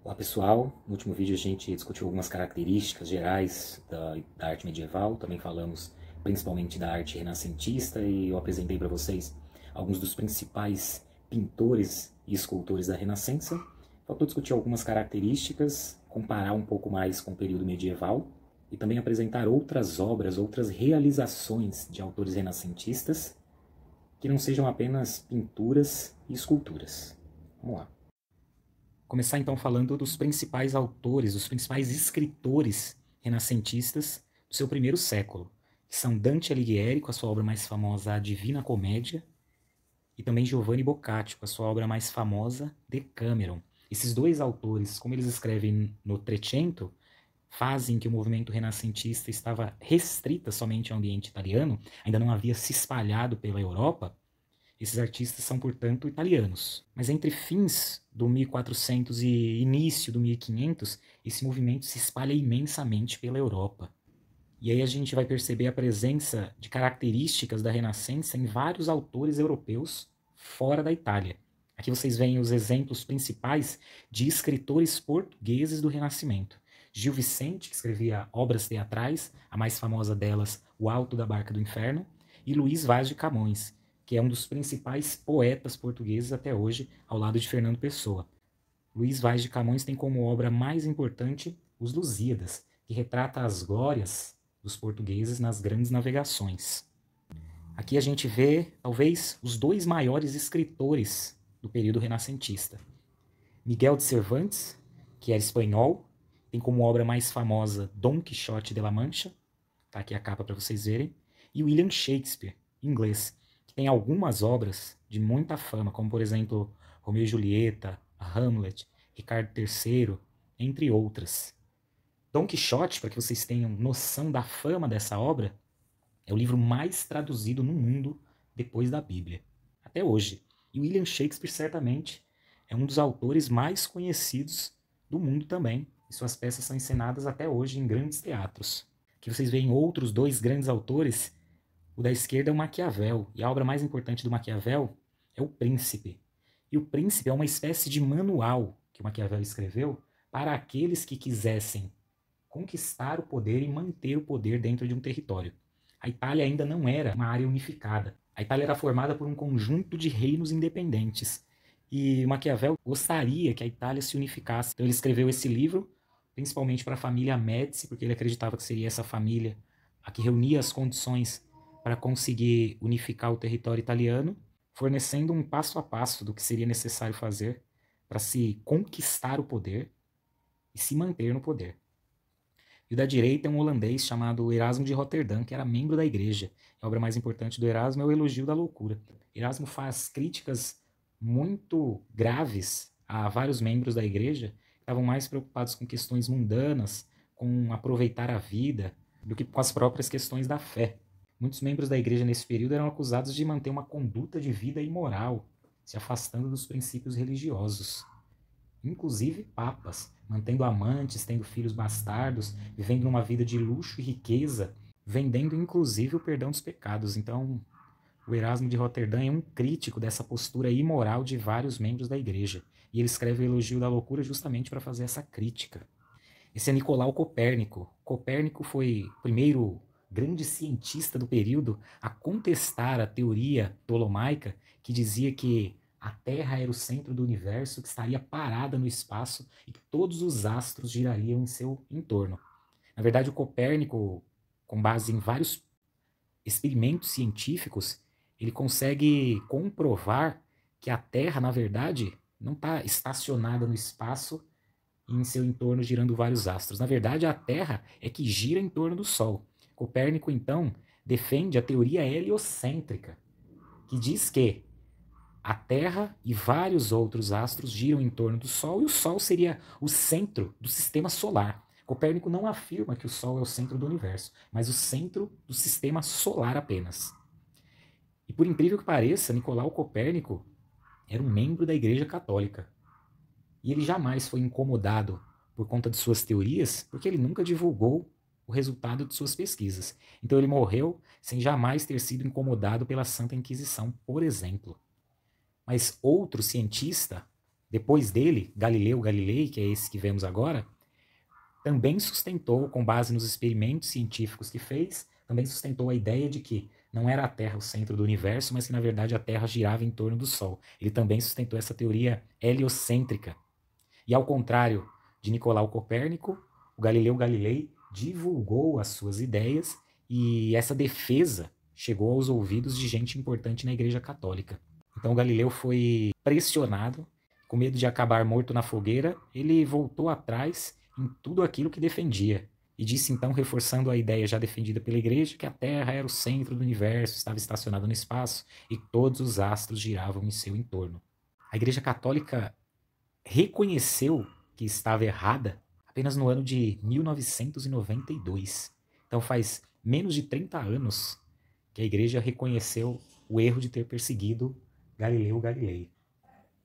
Olá pessoal, no último vídeo a gente discutiu algumas características gerais da arte medieval, também falamos principalmente da arte renascentista e eu apresentei para vocês alguns dos principais pintores e escultores da Renascença. Faltou discutir algumas características, comparar um pouco mais com o período medieval e também apresentar outras obras, outras realizações de autores renascentistas que não sejam apenas pinturas e esculturas. Vamos lá. Começar então falando dos principais autores, dos principais escritores renascentistas do seu primeiro século, que são Dante Alighieri, com a sua obra mais famosa A Divina Comédia, e também Giovanni Boccaccio, com a sua obra mais famosa Decameron. Esses dois autores, como eles escrevem no Trecento, fazem que o movimento renascentista estava restrita somente ao ambiente italiano, ainda não havia se espalhado pela Europa. Esses artistas são, portanto, italianos. Mas entre fins do 1400 e início do 1500, esse movimento se espalha imensamente pela Europa. E aí a gente vai perceber a presença de características da Renascença em vários autores europeus fora da Itália. Aqui vocês veem os exemplos principais de escritores portugueses do Renascimento. Gil Vicente, que escrevia obras teatrais, a mais famosa delas, O Alto da Barca do Inferno, e Luís Vaz de Camões, que é um dos principais poetas portugueses até hoje, ao lado de Fernando Pessoa. Luís Vaz de Camões tem como obra mais importante Os Lusíadas, que retrata as glórias dos portugueses nas grandes navegações. Aqui a gente vê, talvez, os dois maiores escritores do período renascentista. Miguel de Cervantes, que era espanhol, tem como obra mais famosa Dom Quixote de la Mancha, tá aqui a capa para vocês verem, e William Shakespeare, inglês, que tem algumas obras de muita fama, como por exemplo Romeu e Julieta, Hamlet, Ricardo III, entre outras. Dom Quixote, para que vocês tenham noção da fama dessa obra, é o livro mais traduzido no mundo depois da Bíblia, até hoje. E William Shakespeare certamente é um dos autores mais conhecidos do mundo também, e suas peças são encenadas até hoje em grandes teatros. Aqui vocês veem outros dois grandes autores. O da esquerda é o Maquiavel, e a obra mais importante do Maquiavel é O Príncipe. E O Príncipe é uma espécie de manual que o Maquiavel escreveu para aqueles que quisessem conquistar o poder e manter o poder dentro de um território. A Itália ainda não era uma área unificada. A Itália era formada por um conjunto de reinos independentes. E Maquiavel gostaria que a Itália se unificasse. Então ele escreveu esse livro, principalmente para a família Médici, porque ele acreditava que seria essa família a que reunia as condições para conseguir unificar o território italiano, fornecendo um passo a passo do que seria necessário fazer para se conquistar o poder e se manter no poder. E o da direita é um holandês chamado Erasmo de Roterdã, que era membro da igreja. A obra mais importante do Erasmo é o Elogio da Loucura. Erasmo faz críticas muito graves a vários membros da igreja que estavam mais preocupados com questões mundanas, com aproveitar a vida, do que com as próprias questões da fé. Muitos membros da igreja nesse período eram acusados de manter uma conduta de vida imoral, se afastando dos princípios religiosos. Inclusive papas, mantendo amantes, tendo filhos bastardos, vivendo numa vida de luxo e riqueza, vendendo inclusive o perdão dos pecados. Então, o Erasmo de Roterdã é um crítico dessa postura imoral de vários membros da igreja. E ele escreve o Elogio da Loucura justamente para fazer essa crítica. Esse é Nicolau Copérnico. Copérnico foi o primeiro grande cientista do período a contestar a teoria ptolomaica que dizia que a Terra era o centro do universo, que estaria parada no espaço e que todos os astros girariam em seu entorno. Na verdade, o Copérnico, com base em vários experimentos científicos, ele consegue comprovar que a Terra, na verdade, não está estacionada no espaço e em seu entorno girando vários astros. Na verdade, a Terra é que gira em torno do Sol. Copérnico, então, defende a teoria heliocêntrica, que diz que a Terra e vários outros astros giram em torno do Sol e o Sol seria o centro do sistema solar. Copérnico não afirma que o Sol é o centro do universo, mas o centro do sistema solar apenas. E por incrível que pareça, Nicolau Copérnico era um membro da Igreja Católica. E ele jamais foi incomodado por conta de suas teorias, porque ele nunca divulgou o resultado de suas pesquisas. Então ele morreu sem jamais ter sido incomodado pela Santa Inquisição, por exemplo. Mas outro cientista Depois dele, Galileu Galilei, que é esse que vemos agora, também sustentou, com base nos experimentos científicos que fez, também sustentou a ideia de que não era a Terra o centro do universo, mas que na verdade a Terra girava em torno do Sol. Ele também sustentou essa teoria heliocêntrica. E ao contrário de Nicolau Copérnico, o Galileu Galilei divulgou as suas ideias e essa defesa chegou aos ouvidos de gente importante na Igreja Católica. Então Galileu foi pressionado, com medo de acabar morto na fogueira, ele voltou atrás em tudo aquilo que defendia. E disse então, reforçando a ideia já defendida pela Igreja, que a Terra era o centro do universo, estava estacionada no espaço e todos os astros giravam em seu entorno. A Igreja Católica reconheceu que estava errada apenas no ano de 1992. Então faz menos de 30 anos que a Igreja reconheceu o erro de ter perseguido Galileu Galilei.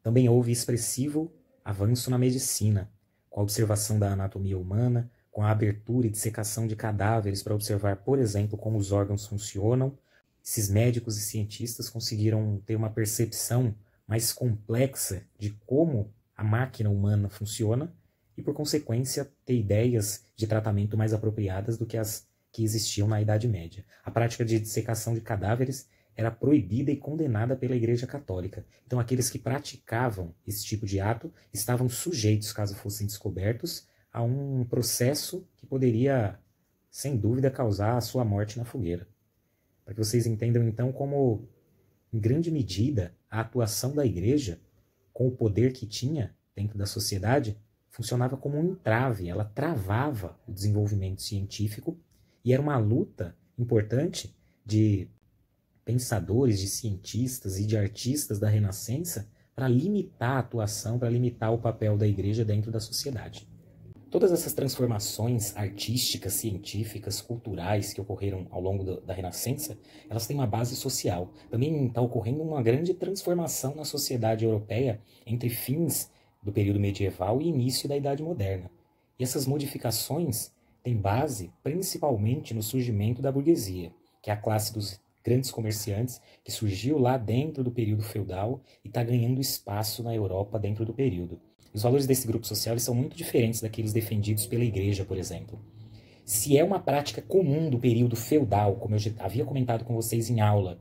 Também houve expressivo avanço na medicina, com a observação da anatomia humana, com a abertura e dissecação de cadáveres para observar, por exemplo, como os órgãos funcionam. Esses médicos e cientistas conseguiram ter uma percepção mais complexa de como a máquina humana funciona e, por consequência, ter ideias de tratamento mais apropriadas do que as que existiam na Idade Média. A prática de dissecação de cadáveres era proibida e condenada pela Igreja Católica. Então, aqueles que praticavam esse tipo de ato estavam sujeitos, caso fossem descobertos, a um processo que poderia, sem dúvida, causar a sua morte na fogueira. Para que vocês entendam, então, como, em grande medida, a atuação da Igreja, com o poder que tinha dentro da sociedade, funcionava como um entrave, ela travava o desenvolvimento científico e era uma luta importante de pensadores, de cientistas e de artistas da Renascença para limitar a atuação, para limitar o papel da Igreja dentro da sociedade. Todas essas transformações artísticas, científicas, culturais que ocorreram ao longo da Renascença, elas têm uma base social. Também está ocorrendo uma grande transformação na sociedade europeia entre fins do período medieval e início da Idade Moderna. E essas modificações têm base principalmente no surgimento da burguesia, que é a classe dos grandes comerciantes que surgiu lá dentro do período feudal e está ganhando espaço na Europa dentro do período. Os valores desse grupo social são muito diferentes daqueles defendidos pela Igreja, por exemplo. Se é uma prática comum do período feudal, como eu já havia comentado com vocês em aula,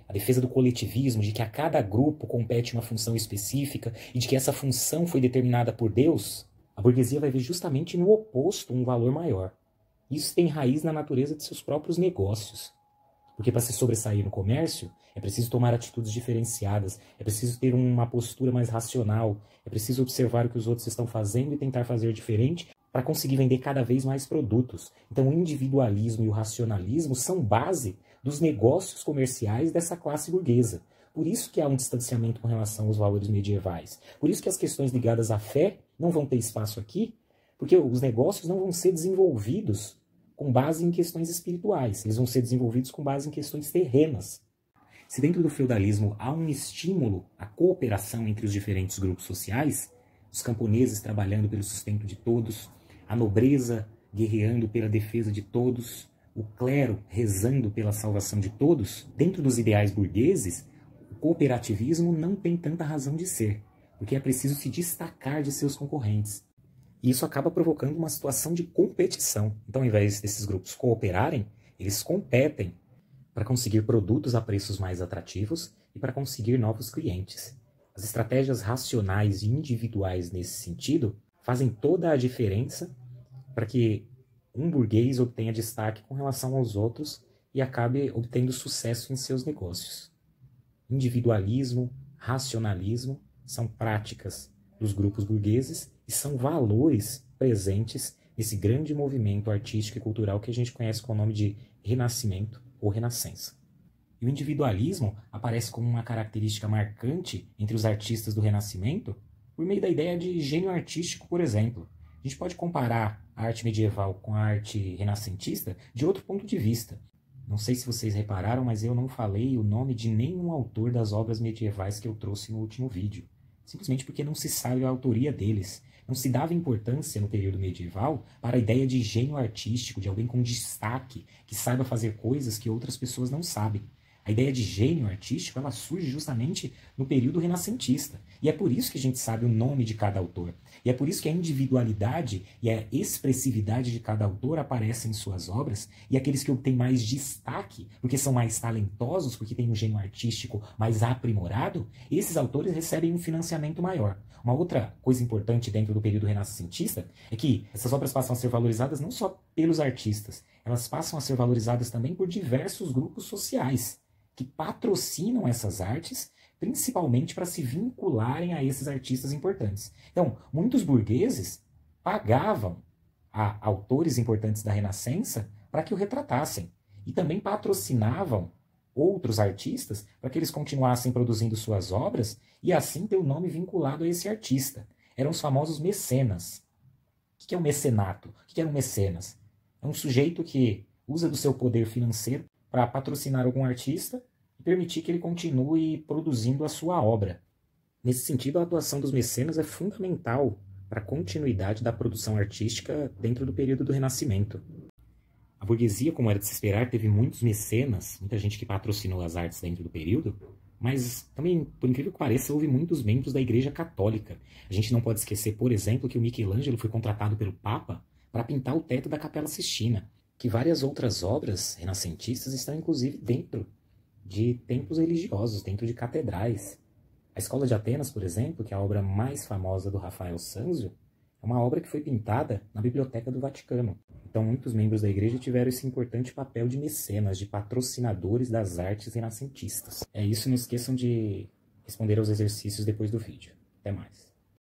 a defesa do coletivismo, de que a cada grupo compete uma função específica e de que essa função foi determinada por Deus, a burguesia vai ver justamente no oposto um valor maior. Isso tem raiz na natureza de seus próprios negócios. Porque para se sobressair no comércio, é preciso tomar atitudes diferenciadas, é preciso ter uma postura mais racional, é preciso observar o que os outros estão fazendo e tentar fazer diferente para conseguir vender cada vez mais produtos. Então o individualismo e o racionalismo são base dos negócios comerciais dessa classe burguesa. Por isso que há um distanciamento com relação aos valores medievais. Por isso que as questões ligadas à fé não vão ter espaço aqui, porque os negócios não vão ser desenvolvidos com base em questões espirituais, eles vão ser desenvolvidos com base em questões terrenas. Se dentro do feudalismo há um estímulo à cooperação entre os diferentes grupos sociais, os camponeses trabalhando pelo sustento de todos, a nobreza guerreando pela defesa de todos, o clero rezando pela salvação de todos, dentro dos ideais burgueses, o cooperativismo não tem tanta razão de ser, porque é preciso se destacar de seus concorrentes. E isso acaba provocando uma situação de competição. Então, ao invés desses grupos cooperarem, eles competem para conseguir produtos a preços mais atrativos e para conseguir novos clientes. As estratégias racionais e individuais nesse sentido fazem toda a diferença para que um burguês obtenha destaque com relação aos outros e acabe obtendo sucesso em seus negócios. Individualismo, racionalismo são práticas dos grupos burgueses e são valores presentes nesse grande movimento artístico e cultural que a gente conhece com o nome de Renascimento ou Renascença. E o individualismo aparece como uma característica marcante entre os artistas do Renascimento por meio da ideia de gênio artístico, por exemplo. A gente pode comparar a arte medieval com a arte renascentista de outro ponto de vista. Não sei se vocês repararam, mas eu não falei o nome de nenhum autor das obras medievais que eu trouxe no último vídeo. Simplesmente porque não se sabe a autoria deles. Não se dava importância no período medieval para a ideia de gênio artístico, de alguém com destaque, que saiba fazer coisas que outras pessoas não sabem. A ideia de gênio artístico, ela surge justamente no período renascentista. E é por isso que a gente sabe o nome de cada autor. E é por isso que a individualidade e a expressividade de cada autor aparecem em suas obras, e aqueles que obtêm mais destaque, porque são mais talentosos, porque têm um gênio artístico mais aprimorado, esses autores recebem um financiamento maior. Uma outra coisa importante dentro do período renascentista é que essas obras passam a ser valorizadas não só pelos artistas, elas passam a ser valorizadas também por diversos grupos sociais que patrocinam essas artes, principalmente para se vincularem a esses artistas importantes. Então, muitos burgueses pagavam a autores importantes da Renascença para que o retratassem, e também patrocinavam outros artistas para que eles continuassem produzindo suas obras e assim ter o nome vinculado a esse artista. Eram os famosos mecenas. O que é um mecenato? O que é um mecenas? É um sujeito que usa do seu poder financeiro para patrocinar algum artista e permitir que ele continue produzindo a sua obra. Nesse sentido, a atuação dos mecenas é fundamental para a continuidade da produção artística dentro do período do Renascimento. A burguesia, como era de se esperar, teve muitos mecenas, muita gente que patrocinou as artes dentro do período, mas também, por incrível que pareça, houve muitos membros da Igreja Católica. A gente não pode esquecer, por exemplo, que o Michelangelo foi contratado pelo Papa para pintar o teto da Capela Sistina, que várias outras obras renascentistas estão inclusive dentro de templos religiosos, dentro de catedrais. A Escola de Atenas, por exemplo, que é a obra mais famosa do Rafael Sanzio, é uma obra que foi pintada na Biblioteca do Vaticano. Então, muitos membros da igreja tiveram esse importante papel de mecenas, de patrocinadores das artes renascentistas. É isso, não esqueçam de responder aos exercícios depois do vídeo. Até mais.